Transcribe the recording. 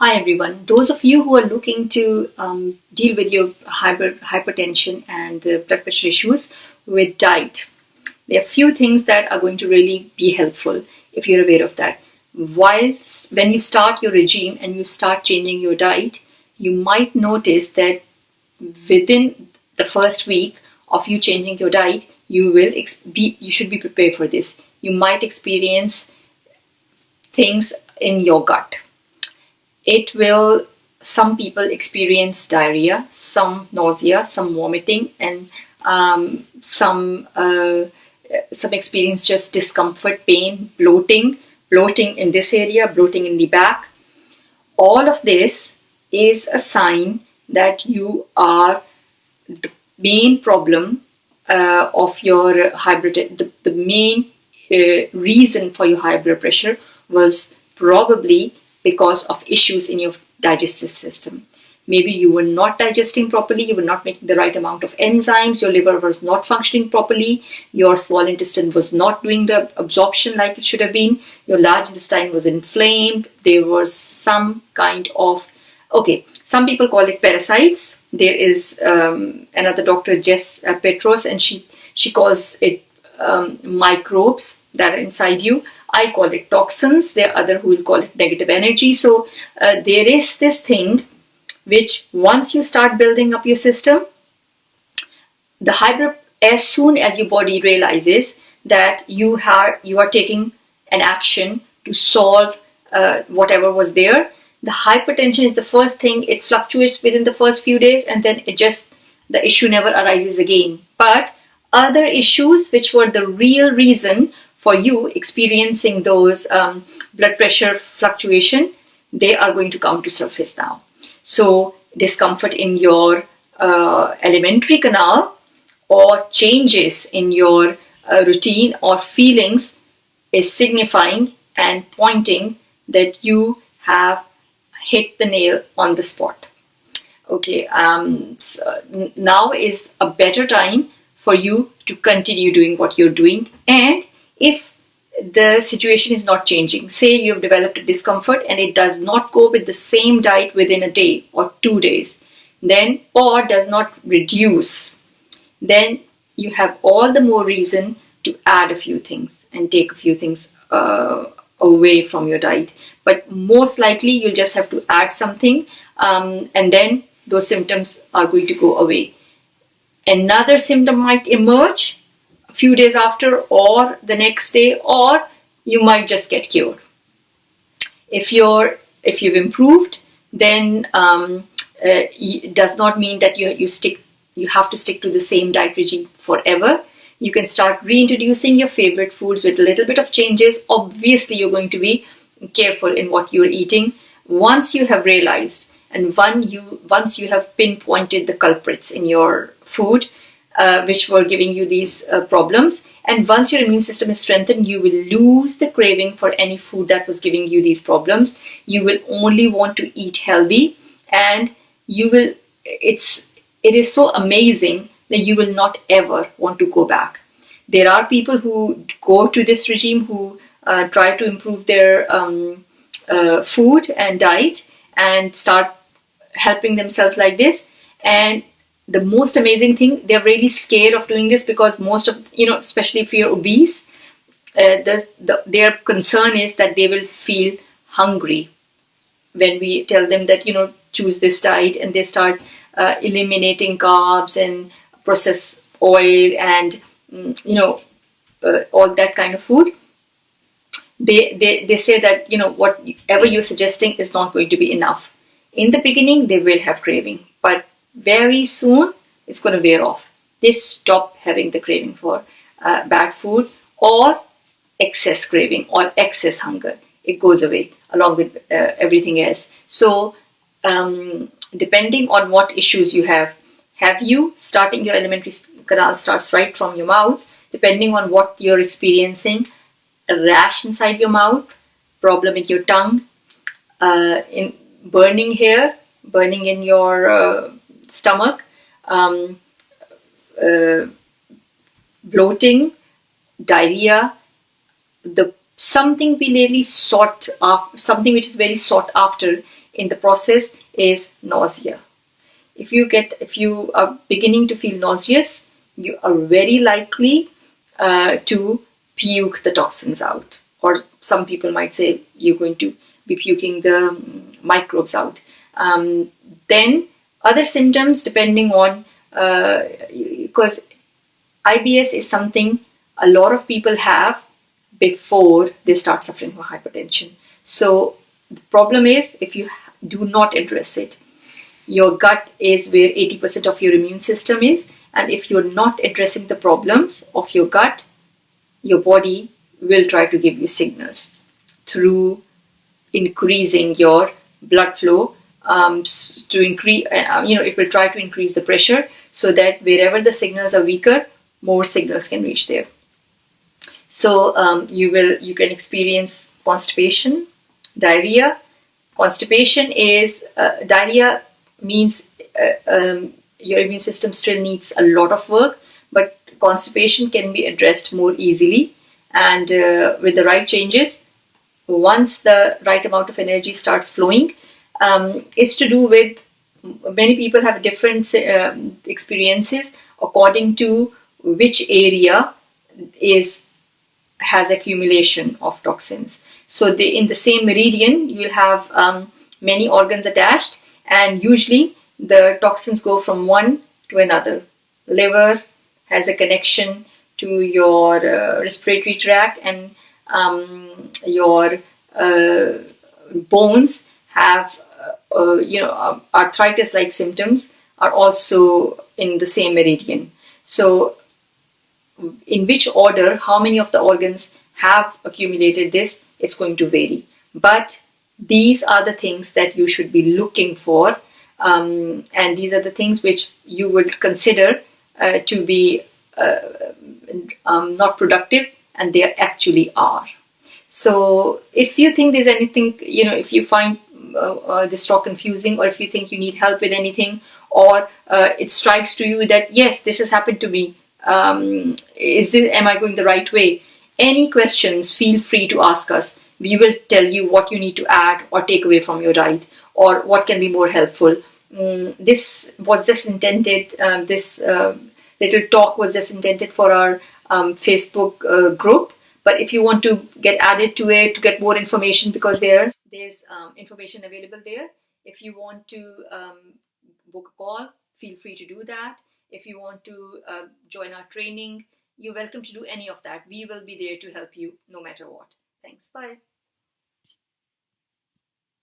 Hi everyone. Those of you who are looking to deal with your hypertension and blood pressure issues with diet, there are few things that are going to really be helpful if you're aware of that. When you start your regime and you start changing your diet, you might notice that within the first week of you changing your diet, you should be prepared for this. You might experience things in your gut. Some people experience diarrhea, some nausea, some vomiting, and some experience just discomfort, pain, bloating in this area, bloating in the back. All of this is a sign that you are the main problem of your the main reason for your high blood pressure was probably because of issues in your digestive system. Maybe you were not digesting properly, you were not making the right amount of enzymes, your liver was not functioning properly, your small intestine was not doing the absorption like it should have been, your large intestine was inflamed, there was some kind of, some people call it parasites. There is another doctor, Jess Petros, and she calls it microbes that are inside you. I call it toxins. There are others who will call it negative energy. So there is this thing which once you start building up your system, as soon as your body realizes that you are taking an action to solve whatever was there, the hypertension is the first thing. It fluctuates within the first few days and then the issue never arises again. But other issues which were the real reason for you experiencing those blood pressure fluctuation, they are going to come to surface now. So discomfort in your alimentary canal or changes in your routine or feelings is signifying and pointing that you have hit the nail on the spot. So now is a better time for you to continue doing what you're doing. And if the situation is not changing, say you've developed a discomfort and it does not go with the same diet within a day or 2 days, or does not reduce, then you have all the more reason to add a few things and take a few things away from your diet. But most likely you'll just have to add something and then those symptoms are going to go away. Another symptom might emerge a few days after or the next day, or you might just get cured. If you've improved, then it does not mean that you have to stick to the same diet regime forever. You can start reintroducing your favorite foods with a little bit of changes. Obviously, you're going to be careful in what you're eating. Once you have realized and once you have pinpointed the culprits in your food which were giving you these problems, and once your immune system is strengthened, you will lose the craving for any food that was giving you these problems. You will only want to eat healthy, and it is so amazing that you will not ever want to go back. There are people who go to this regime who try to improve their food and diet and start helping themselves like this, and the most amazing thing, they're really scared of doing this because most of, especially if you're obese, their concern is that they will feel hungry when we tell them that, choose this diet, and they start eliminating carbs and processed oil and, all that kind of food. They say that, whatever you're suggesting is not going to be enough. In the beginning, they will have craving, but very soon it's going to wear off. They stop having the craving for bad food or excess craving or excess hunger. It goes away along with everything else. So depending on what issues you have you starting your alimentary canal starts right from your mouth, depending on what you're experiencing, a rash inside your mouth, problem in your tongue, in burning here, burning in your stomach, bloating, diarrhea, something which is very sought after in the process is nausea. If you are beginning to feel nauseous, you are very likely to puke the toxins out, or some people might say you're going to be puking the microbes out. Then other symptoms, depending on because IBS is something a lot of people have before they start suffering from hypertension. So the problem is, if you do not address it, your gut is where 80% of your immune system is, and if you're not addressing the problems of your gut, your body will try to give you signals through increasing your blood flow, to increase, it will try to increase the pressure so that wherever the signals are weaker, more signals can reach there. So you can experience constipation, diarrhea. Constipation is diarrhea means your immune system still needs a lot of work, but constipation can be addressed more easily, and with the right changes, once the right amount of energy starts flowing, it's to do with, many people have different experiences according to which area has accumulation of toxins. So in the same meridian, you'll have many organs attached, and usually the toxins go from one to another. Liver has a connection to your respiratory tract, and your bones have arthritis-like symptoms are also in the same meridian. So in which order, how many of the organs have accumulated this, it's going to vary. But these are the things that you should be looking for, and these are the things which you would consider to be not productive, and they actually are. So if you think there's anything, if you find this talk confusing, or if you think you need help with anything, or it strikes to you that yes, this has happened to me, am I going the right way? Any questions, feel free to ask us. We will tell you what you need to add or take away from your diet, or what can be more helpful. This was just intended, this little talk was just intended for our Facebook group. But if you want to get added to it, to get more information, because there's information available there. If you want to book a call, feel free to do that. If you want to join our training, you're welcome to do any of that. We will be there to help you no matter what. Thanks. Bye.